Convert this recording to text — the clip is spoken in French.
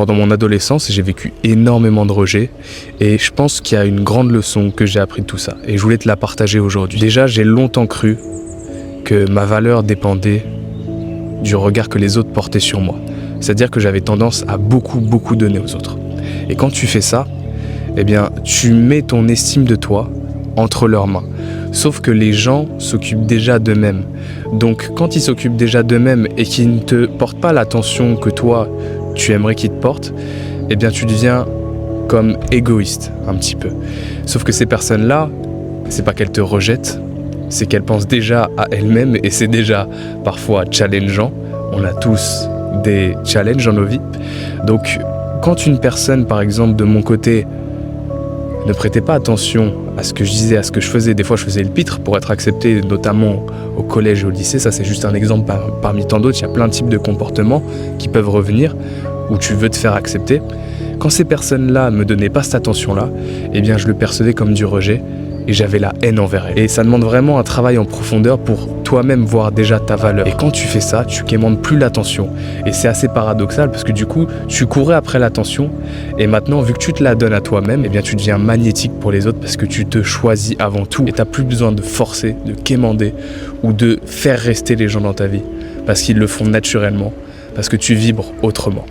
Pendant mon adolescence, j'ai vécu énormément de rejets et je pense qu'il y a une grande leçon que j'ai appris de tout ça et je voulais te la partager aujourd'hui. Déjà, j'ai longtemps cru que ma valeur dépendait du regard que les autres portaient sur moi. C'est-à-dire que j'avais tendance à beaucoup donner aux autres. Et quand tu fais ça, eh bien, tu mets ton estime de toi entre leurs mains. Sauf que les gens s'occupent déjà d'eux-mêmes. Donc, quand ils s'occupent déjà d'eux-mêmes et qu'ils ne te portent pas l'attention que toi, tu aimerais qu'ils te portent, eh bien, tu deviens comme égoïste, un petit peu. Sauf que ces personnes-là, c'est pas qu'elles te rejettent, c'est qu'elles pensent déjà à elles-mêmes et c'est déjà parfois challengeant. On a tous des challenges dans nos vies. Donc, quand une personne, par exemple, de mon côté, ne prêtait pas attention à ce que je disais, à ce que je faisais. Des fois, je faisais le pitre pour être accepté, notamment au collège et au lycée. Ça, c'est juste un exemple parmi tant d'autres. Il y a plein de types de comportements qui peuvent revenir où tu veux te faire accepter. Quand ces personnes-là ne me donnaient pas cette attention-là, eh bien, je le percevais comme du rejet et j'avais la haine envers elles. Et ça demande vraiment un travail en profondeur pour toi-même voir déjà ta valeur. Et quand tu fais ça, tu quémandes plus l'attention. Et c'est assez paradoxal parce que du coup, tu courais après l'attention et maintenant, vu que tu te la donnes à toi-même, eh bien, tu deviens magnétique pour les autres parce que tu te choisis avant tout. Et tu n'as plus besoin de forcer, de quémander ou de faire rester les gens dans ta vie parce qu'ils le font naturellement, parce que tu vibres autrement.